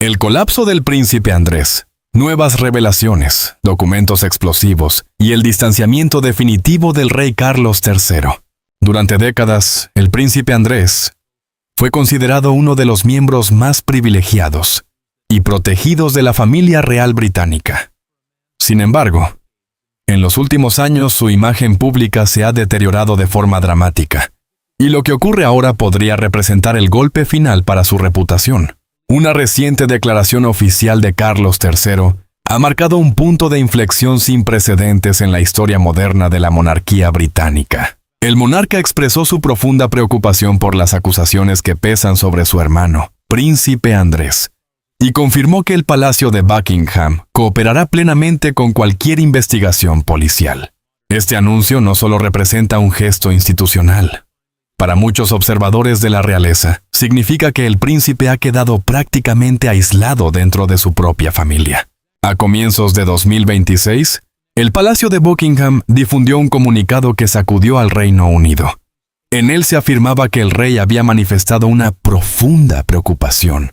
El colapso del príncipe Andrés, nuevas revelaciones, documentos explosivos y el distanciamiento definitivo del rey Carlos III. Durante décadas, el príncipe Andrés fue considerado uno de los miembros más privilegiados y protegidos de la familia real británica. Sin embargo, en los últimos años su imagen pública se ha deteriorado de forma dramática, y lo que ocurre ahora podría representar el golpe final para su reputación. Una reciente declaración oficial de Carlos III ha marcado un punto de inflexión sin precedentes en la historia moderna de la monarquía británica. El monarca expresó su profunda preocupación por las acusaciones que pesan sobre su hermano, Príncipe Andrés, y confirmó que el Palacio de Buckingham cooperará plenamente con cualquier investigación policial. Este anuncio no solo representa un gesto institucional. Para muchos observadores de la realeza, significa que el príncipe ha quedado prácticamente aislado dentro de su propia familia. A comienzos de 2026, el Palacio de Buckingham difundió un comunicado que sacudió al Reino Unido. En él se afirmaba que el rey había manifestado una profunda preocupación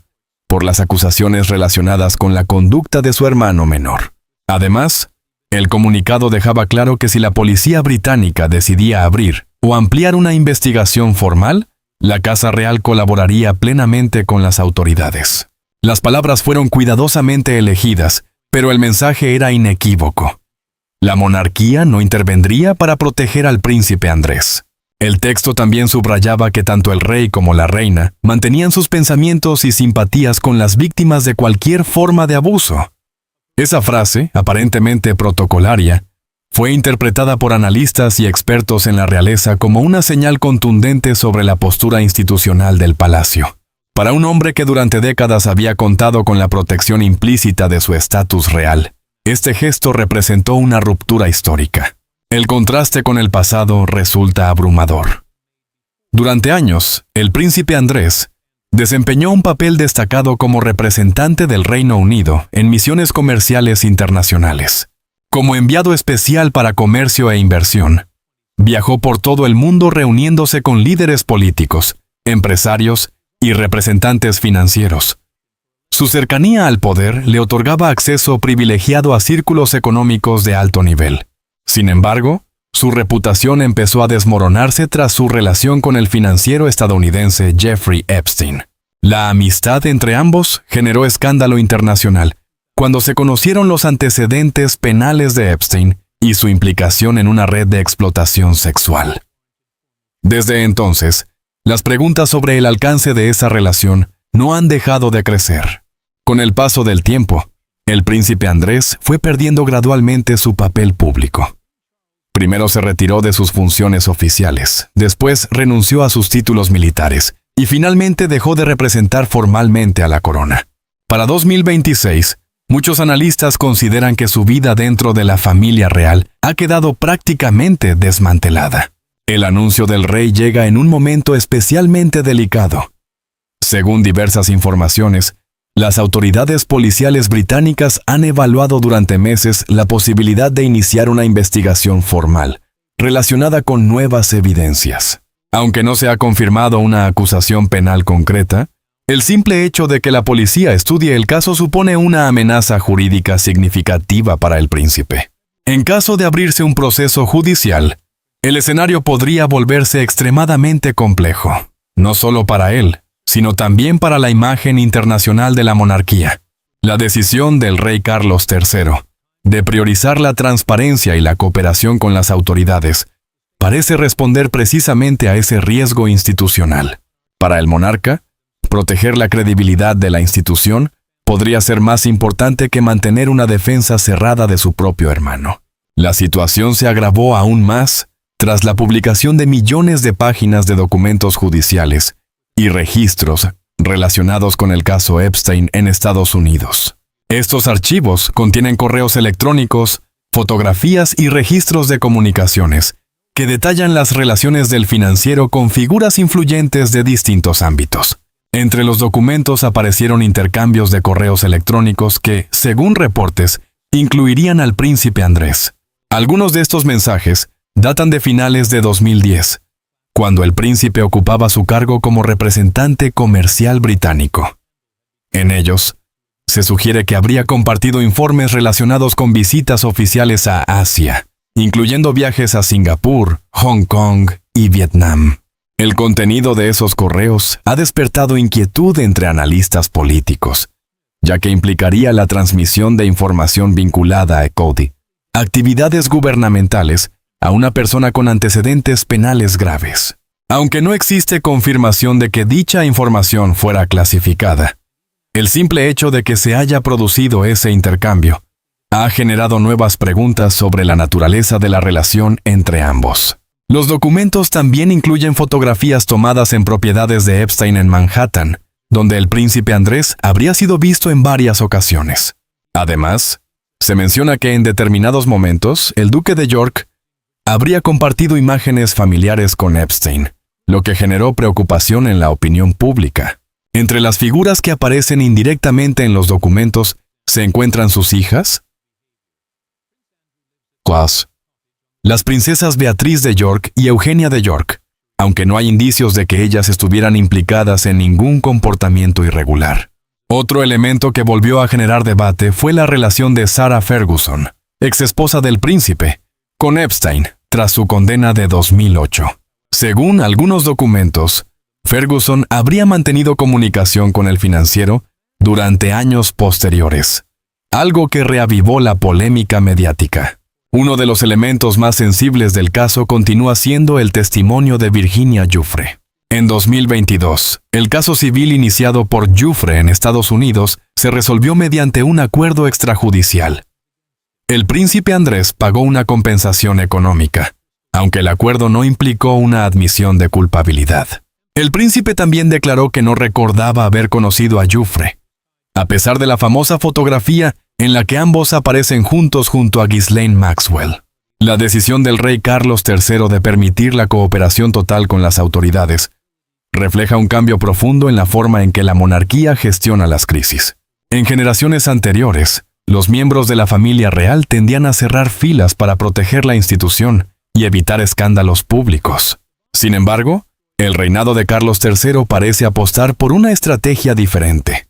por las acusaciones relacionadas con la conducta de su hermano menor. Además, el comunicado dejaba claro que si la policía británica decidía abrir o ampliar una investigación formal, la Casa Real colaboraría plenamente con las autoridades. Las palabras fueron cuidadosamente elegidas, pero el mensaje era inequívoco. La monarquía no intervendría para proteger al príncipe Andrés. El texto también subrayaba que tanto el rey como la reina mantenían sus pensamientos y simpatías con las víctimas de cualquier forma de abuso. Esa frase, aparentemente protocolaria, fue interpretada por analistas y expertos en la realeza como una señal contundente sobre la postura institucional del palacio. Para un hombre que durante décadas había contado con la protección implícita de su estatus real, este gesto representó una ruptura histórica. El contraste con el pasado resulta abrumador. Durante años, el príncipe Andrés desempeñó un papel destacado como representante del Reino Unido en misiones comerciales internacionales. Como enviado especial para comercio e inversión, viajó por todo el mundo reuniéndose con líderes políticos, empresarios y representantes financieros. Su cercanía al poder le otorgaba acceso privilegiado a círculos económicos de alto nivel. Sin embargo, su reputación empezó a desmoronarse tras su relación con el financiero estadounidense Jeffrey Epstein. La amistad entre ambos generó escándalo internacional cuando se conocieron los antecedentes penales de Epstein y su implicación en una red de explotación sexual. Desde entonces, las preguntas sobre el alcance de esa relación no han dejado de crecer. Con el paso del tiempo, el príncipe Andrés fue perdiendo gradualmente su papel público. Primero se retiró de sus funciones oficiales, después renunció a sus títulos militares y finalmente dejó de representar formalmente a la corona. Para 2026, muchos analistas consideran que su vida dentro de la familia real ha quedado prácticamente desmantelada. El anuncio del rey llega en un momento especialmente delicado. Según diversas informaciones, las autoridades policiales británicas han evaluado durante meses la posibilidad de iniciar una investigación formal, relacionada con nuevas evidencias. Aunque no se ha confirmado una acusación penal concreta, el simple hecho de que la policía estudie el caso supone una amenaza jurídica significativa para el príncipe. En caso de abrirse un proceso judicial, el escenario podría volverse extremadamente complejo, no solo para él, sino también para la imagen internacional de la monarquía. La decisión del rey Carlos III de priorizar la transparencia y la cooperación con las autoridades parece responder precisamente a ese riesgo institucional. Para el monarca, proteger la credibilidad de la institución podría ser más importante que mantener una defensa cerrada de su propio hermano. La situación se agravó aún más tras la publicación de millones de páginas de documentos judiciales y registros relacionados con el caso Epstein en Estados Unidos. Estos archivos contienen correos electrónicos, fotografías y registros de comunicaciones que detallan las relaciones del financiero con figuras influyentes de distintos ámbitos. Entre los documentos aparecieron intercambios de correos electrónicos que, según reportes, incluirían al príncipe Andrés. Algunos de estos mensajes datan de finales de 2010, cuando el príncipe ocupaba su cargo como representante comercial británico. En ellos, se sugiere que habría compartido informes relacionados con visitas oficiales a Asia, incluyendo viajes a Singapur, Hong Kong y Vietnam. El contenido de esos correos ha despertado inquietud entre analistas políticos, ya que implicaría la transmisión de información vinculada a Cody, actividades gubernamentales, a una persona con antecedentes penales graves. Aunque no existe confirmación de que dicha información fuera clasificada, el simple hecho de que se haya producido ese intercambio ha generado nuevas preguntas sobre la naturaleza de la relación entre ambos. Los documentos también incluyen fotografías tomadas en propiedades de Epstein en Manhattan, donde el príncipe Andrés habría sido visto en varias ocasiones. Además, se menciona que en determinados momentos el duque de York habría compartido imágenes familiares con Epstein, lo que generó preocupación en la opinión pública. Entre las figuras que aparecen indirectamente en los documentos se encuentran sus hijas, las princesas Beatriz de York y Eugenia de York, aunque no hay indicios de que ellas estuvieran implicadas en ningún comportamiento irregular. Otro elemento que volvió a generar debate fue la relación de Sarah Ferguson, exesposa del príncipe, con Epstein, tras su condena de 2008. Según algunos documentos, Ferguson habría mantenido comunicación con el financiero durante años posteriores, algo que reavivó la polémica mediática. Uno de los elementos más sensibles del caso continúa siendo el testimonio de Virginia Giuffre. En 2022, el caso civil iniciado por Giuffre en Estados Unidos se resolvió mediante un acuerdo extrajudicial. El príncipe Andrés pagó una compensación económica, aunque el acuerdo no implicó una admisión de culpabilidad. El príncipe también declaró que no recordaba haber conocido a Giuffre, a pesar de la famosa fotografía en la que ambos aparecen juntos junto a Ghislaine Maxwell. La decisión del rey Carlos III de permitir la cooperación total con las autoridades refleja un cambio profundo en la forma en que la monarquía gestiona las crisis. En generaciones anteriores, los miembros de la familia real tendían a cerrar filas para proteger la institución y evitar escándalos públicos. Sin embargo, el reinado de Carlos III parece apostar por una estrategia diferente: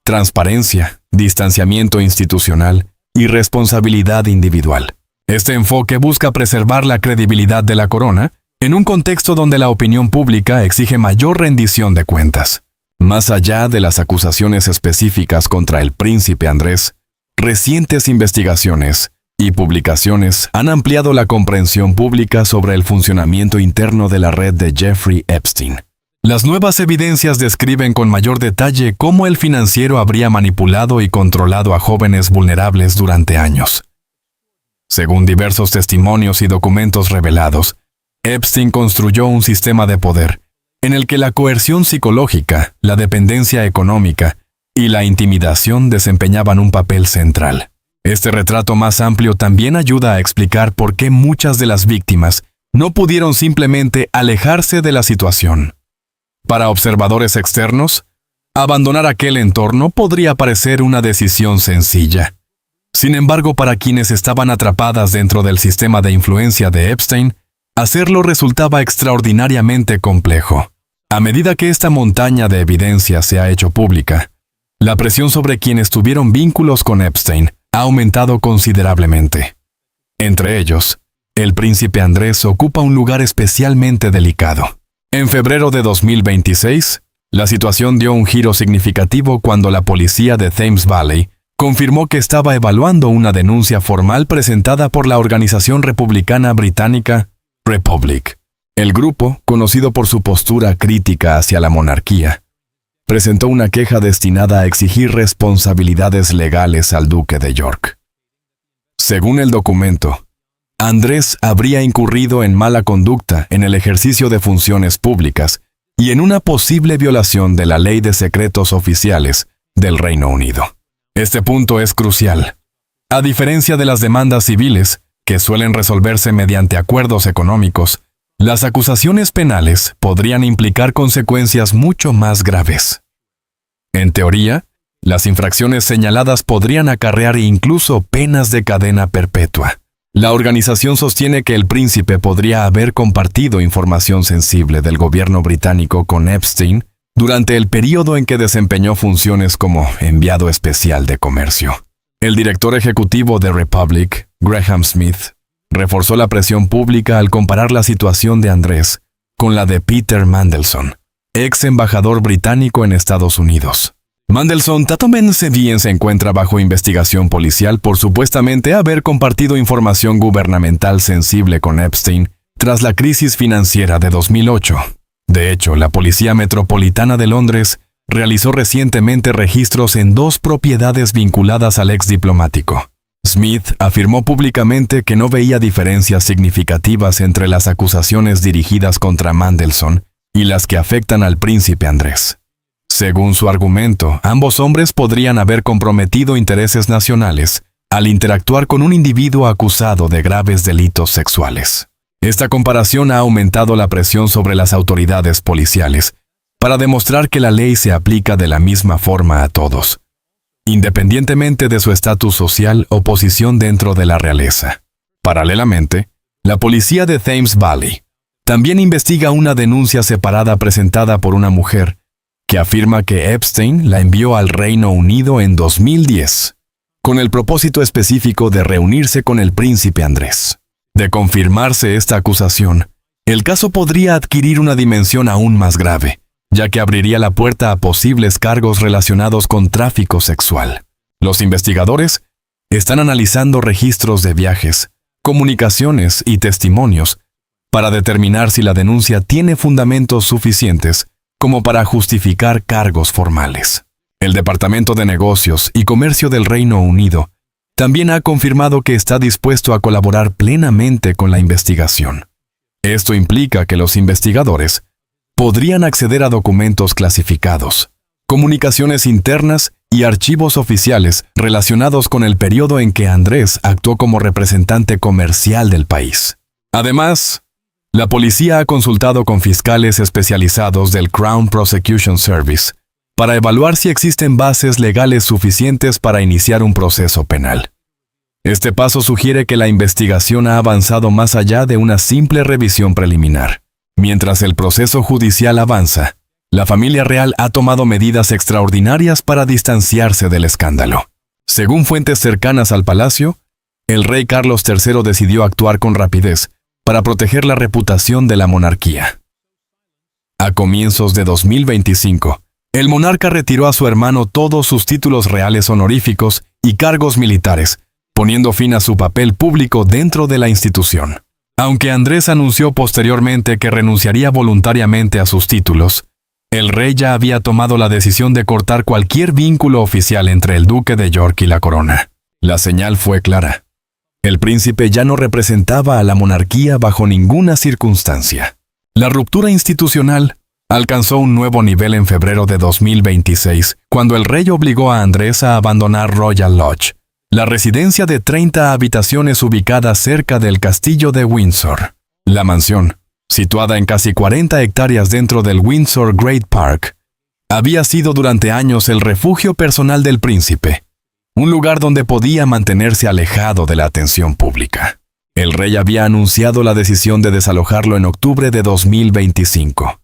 transparencia, distanciamiento institucional y responsabilidad individual. Este enfoque busca preservar la credibilidad de la corona en un contexto donde la opinión pública exige mayor rendición de cuentas. Más allá de las acusaciones específicas contra el príncipe Andrés, recientes investigaciones y publicaciones han ampliado la comprensión pública sobre el funcionamiento interno de la red de Jeffrey Epstein. Las nuevas evidencias describen con mayor detalle cómo el financiero habría manipulado y controlado a jóvenes vulnerables durante años. Según diversos testimonios y documentos revelados, Epstein construyó un sistema de poder en el que la coerción psicológica, la dependencia económica y la intimidación desempeñaban un papel central. Este retrato más amplio también ayuda a explicar por qué muchas de las víctimas no pudieron simplemente alejarse de la situación. Para observadores externos, abandonar aquel entorno podría parecer una decisión sencilla. Sin embargo, para quienes estaban atrapadas dentro del sistema de influencia de Epstein, hacerlo resultaba extraordinariamente complejo. A medida que esta montaña de evidencia se ha hecho pública, la presión sobre quienes tuvieron vínculos con Epstein ha aumentado considerablemente. Entre ellos, el príncipe Andrés ocupa un lugar especialmente delicado. En febrero de 2026, la situación dio un giro significativo cuando la policía de Thames Valley confirmó que estaba evaluando una denuncia formal presentada por la organización republicana británica Republic. El grupo, conocido por su postura crítica hacia la monarquía, presentó una queja destinada a exigir responsabilidades legales al duque de York. Según el documento, Andrés habría incurrido en mala conducta en el ejercicio de funciones públicas y en una posible violación de la Ley de Secretos Oficiales del Reino Unido. Este punto es crucial. A diferencia de las demandas civiles, que suelen resolverse mediante acuerdos económicos, las acusaciones penales podrían implicar consecuencias mucho más graves. En teoría, las infracciones señaladas podrían acarrear incluso penas de cadena perpetua. La organización sostiene que el príncipe podría haber compartido información sensible del gobierno británico con Epstein durante el período en que desempeñó funciones como enviado especial de comercio. El director ejecutivo de Republic, Graham Smith, reforzó la presión pública al comparar la situación de Andrés con la de Peter Mandelson, ex embajador británico en Estados Unidos. Mandelson también se encuentra bajo investigación policial por supuestamente haber compartido información gubernamental sensible con Epstein tras la crisis financiera de 2008. De hecho, la Policía Metropolitana de Londres realizó recientemente registros en 2 propiedades vinculadas al ex diplomático. Smith afirmó públicamente que no veía diferencias significativas entre las acusaciones dirigidas contra Mandelson y las que afectan al príncipe Andrés. Según su argumento, ambos hombres podrían haber comprometido intereses nacionales al interactuar con un individuo acusado de graves delitos sexuales. Esta comparación ha aumentado la presión sobre las autoridades policiales para demostrar que la ley se aplica de la misma forma a todos, independientemente de su estatus social o posición dentro de la realeza. Paralelamente, la policía de Thames Valley también investiga una denuncia separada presentada por una mujer que afirma que Epstein la envió al Reino Unido en 2010, con el propósito específico de reunirse con el príncipe Andrés. De confirmarse esta acusación, el caso podría adquirir una dimensión aún más grave, ya que abriría la puerta a posibles cargos relacionados con tráfico sexual. Los investigadores están analizando registros de viajes, comunicaciones y testimonios para determinar si la denuncia tiene fundamentos suficientes como para justificar cargos formales. El Departamento de Negocios y Comercio del Reino Unido también ha confirmado que está dispuesto a colaborar plenamente con la investigación. Esto implica que los investigadores podrían acceder a documentos clasificados, comunicaciones internas y archivos oficiales relacionados con el periodo en que Andrés actuó como representante comercial del país. Además, la policía ha consultado con fiscales especializados del Crown Prosecution Service para evaluar si existen bases legales suficientes para iniciar un proceso penal. Este paso sugiere que la investigación ha avanzado más allá de una simple revisión preliminar. Mientras el proceso judicial avanza, la familia real ha tomado medidas extraordinarias para distanciarse del escándalo. Según fuentes cercanas al palacio, el rey Carlos III decidió actuar con rapidez para proteger la reputación de la monarquía. A comienzos de 2025, el monarca retiró a su hermano todos sus títulos reales honoríficos y cargos militares, poniendo fin a su papel público dentro de la institución. Aunque Andrés anunció posteriormente que renunciaría voluntariamente a sus títulos, el rey ya había tomado la decisión de cortar cualquier vínculo oficial entre el duque de York y la corona. La señal fue clara. El príncipe ya no representaba a la monarquía bajo ninguna circunstancia. La ruptura institucional alcanzó un nuevo nivel en febrero de 2026, cuando el rey obligó a Andrés a abandonar Royal Lodge, la residencia de 30 habitaciones ubicada cerca del castillo de Windsor. La mansión, situada en casi 40 hectáreas dentro del Windsor Great Park, había sido durante años el refugio personal del príncipe, un lugar donde podía mantenerse alejado de la atención pública. El rey había anunciado la decisión de desalojarlo en octubre de 2025,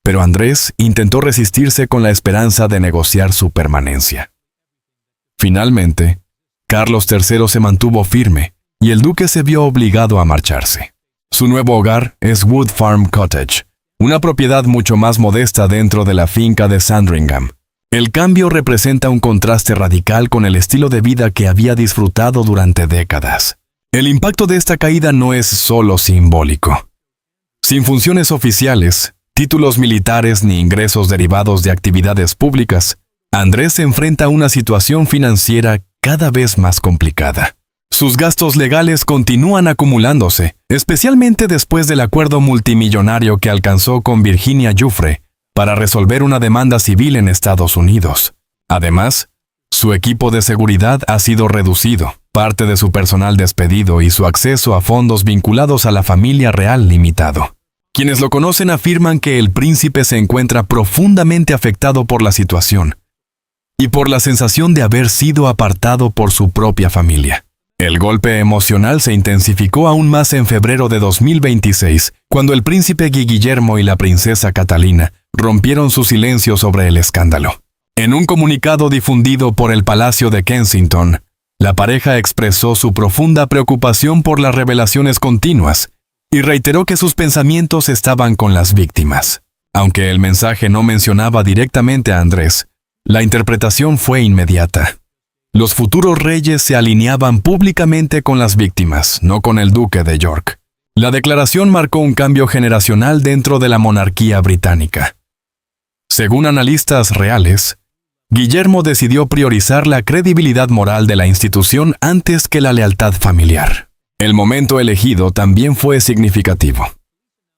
pero Andrés intentó resistirse con la esperanza de negociar su permanencia. Finalmente, Carlos III se mantuvo firme y el duque se vio obligado a marcharse. Su nuevo hogar es Wood Farm Cottage, una propiedad mucho más modesta dentro de la finca de Sandringham. El cambio representa un contraste radical con el estilo de vida que había disfrutado durante décadas. El impacto de esta caída no es solo simbólico. Sin funciones oficiales, títulos militares ni ingresos derivados de actividades públicas, Andrés se enfrenta a una situación financiera cada vez más complicada. Sus gastos legales continúan acumulándose, especialmente después del acuerdo multimillonario que alcanzó con Virginia Giuffre para resolver una demanda civil en Estados Unidos. Además, su equipo de seguridad ha sido reducido, parte de su personal despedido y su acceso a fondos vinculados a la familia real limitado. Quienes lo conocen afirman que el príncipe se encuentra profundamente afectado por la situación y por la sensación de haber sido apartado por su propia familia. El golpe emocional se intensificó aún más en febrero de 2026, cuando el príncipe Guillermo y la princesa Catalina rompieron su silencio sobre el escándalo. En un comunicado difundido por el Palacio de Kensington, la pareja expresó su profunda preocupación por las revelaciones continuas y reiteró que sus pensamientos estaban con las víctimas. Aunque el mensaje no mencionaba directamente a Andrés, la interpretación fue inmediata. Los futuros reyes se alineaban públicamente con las víctimas, no con el duque de York. La declaración marcó un cambio generacional dentro de la monarquía británica. Según analistas reales, Guillermo decidió priorizar la credibilidad moral de la institución antes que la lealtad familiar. El momento elegido también fue significativo.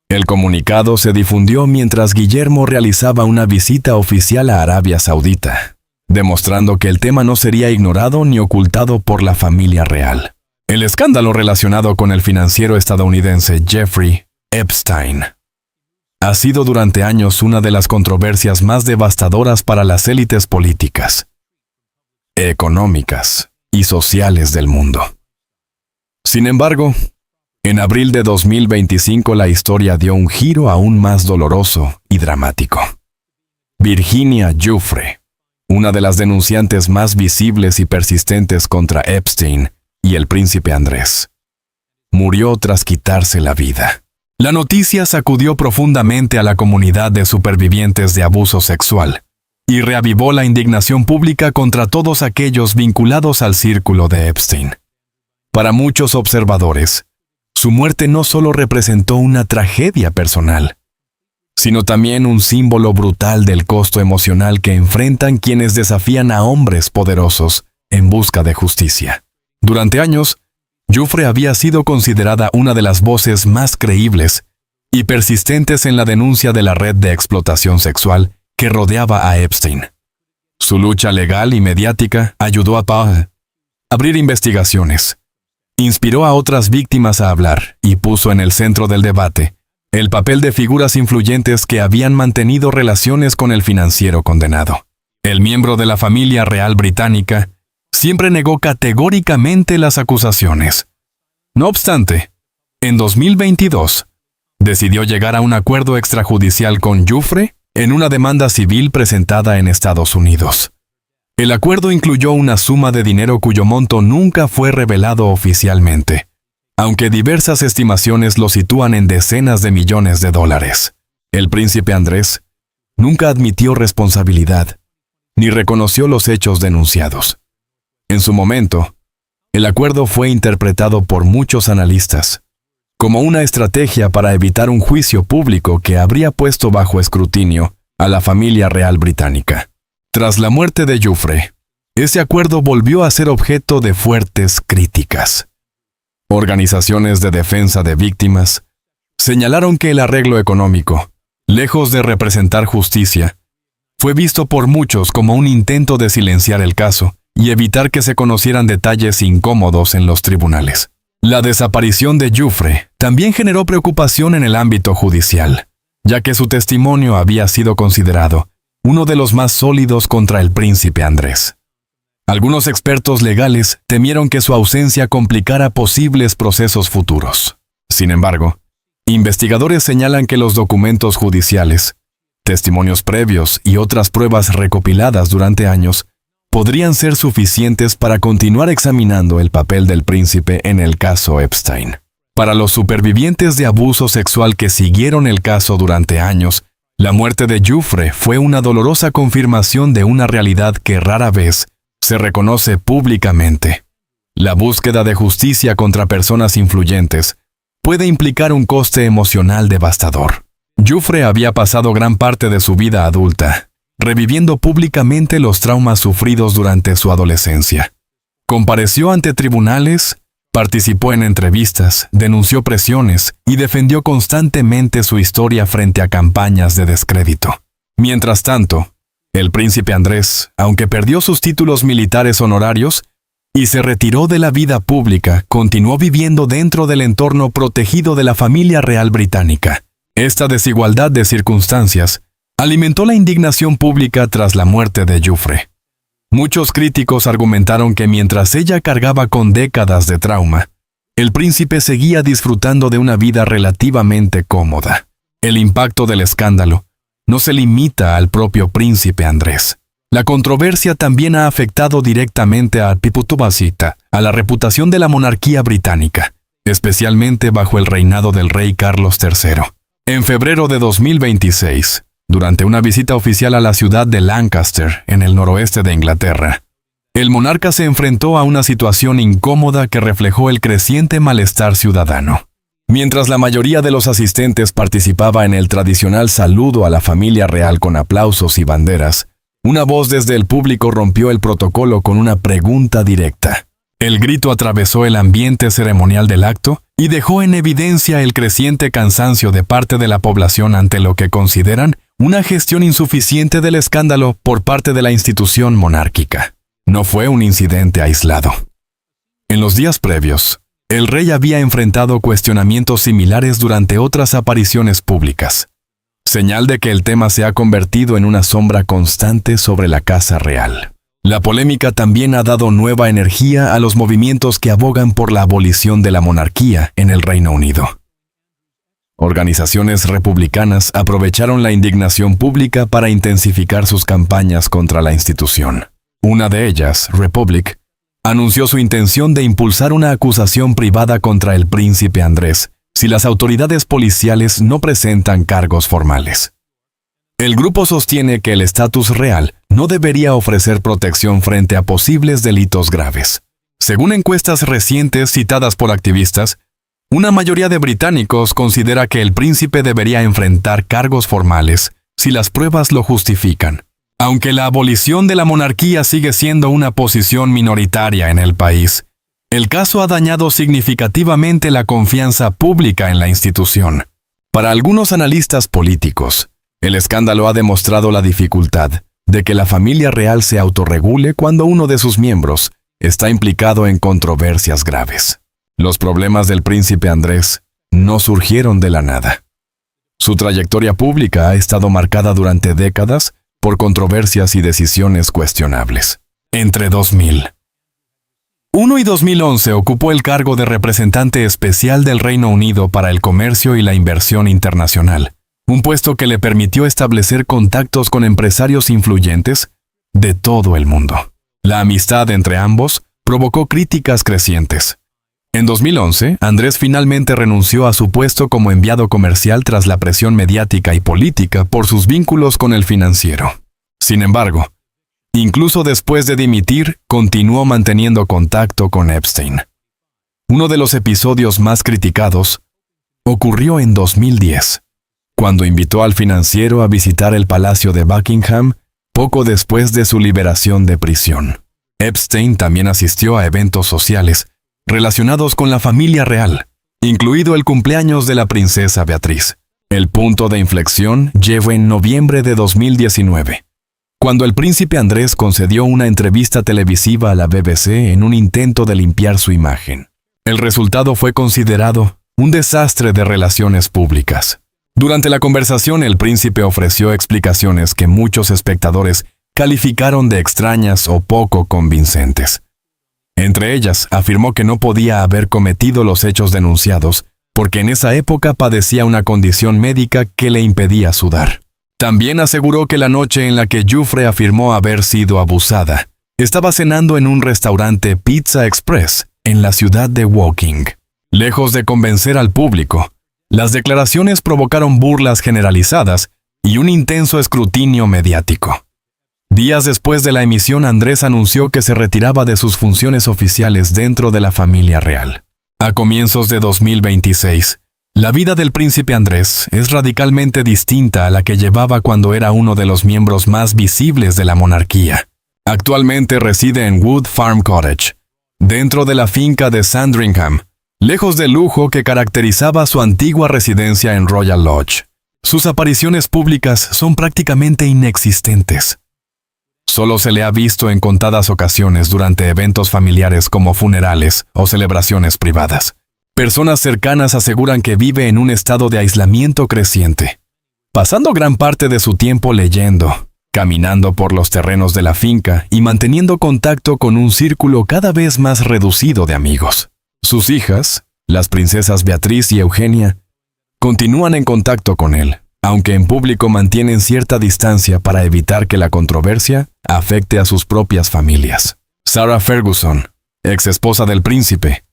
El comunicado se difundió mientras Guillermo realizaba una visita oficial a Arabia Saudita, demostrando que el tema no sería ignorado ni ocultado por la familia real. El escándalo relacionado con el financiero estadounidense Jeffrey Epstein ha sido durante años una de las controversias más devastadoras para las élites políticas, económicas y sociales del mundo. Sin embargo, en abril de 2025 la historia dio un giro aún más doloroso y dramático. Virginia Giuffre, una de las denunciantes más visibles y persistentes contra Epstein y el príncipe Andrés, murió tras quitarse la vida. La noticia sacudió profundamente a la comunidad de supervivientes de abuso sexual y reavivó la indignación pública contra todos aquellos vinculados al círculo de Epstein. Para muchos observadores, su muerte no solo representó una tragedia personal, sino también un símbolo brutal del costo emocional que enfrentan quienes desafían a hombres poderosos en busca de justicia. Durante años, Giuffre había sido considerada una de las voces más creíbles y persistentes en la denuncia de la red de explotación sexual que rodeaba a Epstein. Su lucha legal y mediática ayudó a abrir investigaciones, inspiró a otras víctimas a hablar y puso en el centro del debate el papel de figuras influyentes que habían mantenido relaciones con el financiero condenado. El miembro de la familia real británica siempre negó categóricamente las acusaciones. No obstante, en 2022, decidió llegar a un acuerdo extrajudicial con Giuffre en una demanda civil presentada en Estados Unidos. El acuerdo incluyó una suma de dinero cuyo monto nunca fue revelado oficialmente, aunque diversas estimaciones lo sitúan en decenas de millones de dólares. El príncipe Andrés nunca admitió responsabilidad, ni reconoció los hechos denunciados. En su momento, el acuerdo fue interpretado por muchos analistas como una estrategia para evitar un juicio público que habría puesto bajo escrutinio a la familia real británica. Tras la muerte de Giuffre, ese acuerdo volvió a ser objeto de fuertes críticas. Organizaciones de defensa de víctimas señalaron que el arreglo económico, lejos de representar justicia, fue visto por muchos como un intento de silenciar el caso y evitar que se conocieran detalles incómodos en los tribunales. La desaparición de Giuffre también generó preocupación en el ámbito judicial, ya que su testimonio había sido considerado uno de los más sólidos contra el príncipe Andrés. Algunos expertos legales temieron que su ausencia complicara posibles procesos futuros. Sin embargo, investigadores señalan que los documentos judiciales, testimonios previos y otras pruebas recopiladas durante años podrían ser suficientes para continuar examinando el papel del príncipe en el caso Epstein. Para los supervivientes de abuso sexual que siguieron el caso durante años, la muerte de Giuffre fue una dolorosa confirmación de una realidad que rara vez se reconoce públicamente. La búsqueda de justicia contra personas influyentes puede implicar un coste emocional devastador. Giuffre había pasado gran parte de su vida adulta reviviendo públicamente los traumas sufridos durante su adolescencia. Compareció ante tribunales, participó en entrevistas, denunció presiones y defendió constantemente su historia frente a campañas de descrédito. Mientras tanto, el príncipe Andrés, aunque perdió sus títulos militares honorarios y se retiró de la vida pública, continuó viviendo dentro del entorno protegido de la familia real británica. Esta desigualdad de circunstancias alimentó la indignación pública tras la muerte de Giuffre. Muchos críticos argumentaron que mientras ella cargaba con décadas de trauma, el príncipe seguía disfrutando de una vida relativamente cómoda. El impacto del escándalo no se limita al propio príncipe Andrés. La controversia también ha afectado directamente a Piputubasita, a la reputación de la monarquía británica, especialmente bajo el reinado del rey Carlos III. En febrero de 2026, durante una visita oficial a la ciudad de Lancaster, en el noroeste de Inglaterra, el monarca se enfrentó a una situación incómoda que reflejó el creciente malestar ciudadano. Mientras la mayoría de los asistentes participaba en el tradicional saludo a la familia real con aplausos y banderas, una voz desde el público rompió el protocolo con una pregunta directa. El grito atravesó el ambiente ceremonial del acto y dejó en evidencia el creciente cansancio de parte de la población ante lo que consideran una gestión insuficiente del escándalo por parte de la institución monárquica. No fue un incidente aislado. En los días previos, el rey había enfrentado cuestionamientos similares durante otras apariciones públicas, señal de que el tema se ha convertido en una sombra constante sobre la Casa Real. La polémica también ha dado nueva energía a los movimientos que abogan por la abolición de la monarquía en el Reino Unido. Organizaciones republicanas aprovecharon la indignación pública para intensificar sus campañas contra la institución. Una de ellas, Republic, anunció su intención de impulsar una acusación privada contra el príncipe Andrés si las autoridades policiales no presentan cargos formales. El grupo sostiene que el estatus real no debería ofrecer protección frente a posibles delitos graves. Según encuestas recientes citadas por activistas, una mayoría de británicos considera que el príncipe debería enfrentar cargos formales si las pruebas lo justifican. Aunque la abolición de la monarquía sigue siendo una posición minoritaria en el país, el caso ha dañado significativamente la confianza pública en la institución. Para algunos analistas políticos, el escándalo ha demostrado la dificultad de que la familia real se autorregule cuando uno de sus miembros está implicado en controversias graves. Los problemas del príncipe Andrés no surgieron de la nada. Su trayectoria pública ha estado marcada durante décadas por controversias y decisiones cuestionables. Entre 2001 y 2011 ocupó el cargo de representante especial del Reino Unido para el comercio y la inversión internacional, un puesto que le permitió establecer contactos con empresarios influyentes de todo el mundo. La amistad entre ambos provocó críticas crecientes. En 2011, Andrés finalmente renunció a su puesto como enviado comercial tras la presión mediática y política por sus vínculos con el financiero. Sin embargo, incluso después de dimitir, continuó manteniendo contacto con Epstein. Uno de los episodios más criticados ocurrió en 2010, cuando invitó al financiero a visitar el Palacio de Buckingham poco después de su liberación de prisión. Epstein también asistió a eventos sociales relacionados con la familia real, incluido el cumpleaños de la princesa Beatriz. El punto de inflexión llegó en noviembre de 2019, cuando el príncipe Andrés concedió una entrevista televisiva a la BBC en un intento de limpiar su imagen. El resultado fue considerado un desastre de relaciones públicas. Durante la conversación, el príncipe ofreció explicaciones que muchos espectadores calificaron de extrañas o poco convincentes. Entre ellas, afirmó que no podía haber cometido los hechos denunciados porque en esa época padecía una condición médica que le impedía sudar. También aseguró que la noche en la que Giuffre afirmó haber sido abusada, estaba cenando en un restaurante Pizza Express en la ciudad de Woking. Lejos de convencer al público, las declaraciones provocaron burlas generalizadas y un intenso escrutinio mediático. Días después de la emisión, Andrés anunció que se retiraba de sus funciones oficiales dentro de la familia real. A comienzos de 2026, la vida del príncipe Andrés es radicalmente distinta a la que llevaba cuando era uno de los miembros más visibles de la monarquía. Actualmente reside en Wood Farm Cottage, dentro de la finca de Sandringham, lejos del lujo que caracterizaba su antigua residencia en Royal Lodge. Sus apariciones públicas son prácticamente inexistentes. Solo se le ha visto en contadas ocasiones durante eventos familiares como funerales o celebraciones privadas. Personas cercanas aseguran que vive en un estado de aislamiento creciente, pasando gran parte de su tiempo leyendo, caminando por los terrenos de la finca y manteniendo contacto con un círculo cada vez más reducido de amigos. Sus hijas, las princesas Beatriz y Eugenia, continúan en contacto con él, aunque en público mantienen cierta distancia para evitar que la controversia afecte a sus propias familias. Sarah Ferguson, ex esposa del príncipe,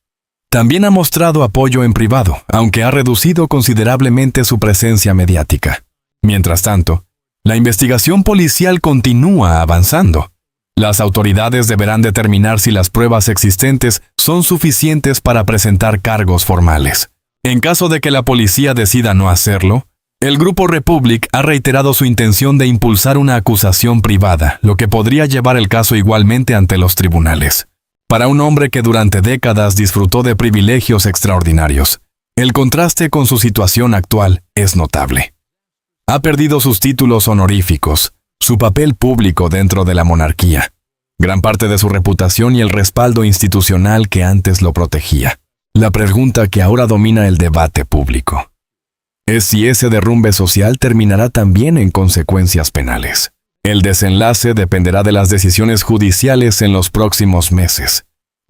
también ha mostrado apoyo en privado, aunque ha reducido considerablemente su presencia mediática. Mientras tanto, la investigación policial continúa avanzando. Las autoridades deberán determinar si las pruebas existentes son suficientes para presentar cargos formales. En caso de que la policía decida no hacerlo, el Grupo Republic ha reiterado su intención de impulsar una acusación privada, lo que podría llevar el caso igualmente ante los tribunales. Para un hombre que durante décadas disfrutó de privilegios extraordinarios, el contraste con su situación actual es notable. Ha perdido sus títulos honoríficos, su papel público dentro de la monarquía, gran parte de su reputación y el respaldo institucional que antes lo protegía. La pregunta que ahora domina el debate público es si ese derrumbe social terminará también en consecuencias penales. El desenlace dependerá de las decisiones judiciales en los próximos meses.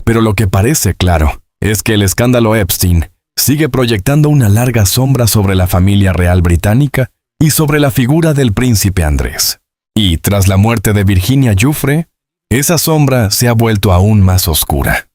Pero lo que parece claro es que el escándalo Epstein sigue proyectando una larga sombra sobre la familia real británica y sobre la figura del príncipe Andrés. Y tras la muerte de Virginia Giuffre, esa sombra se ha vuelto aún más oscura.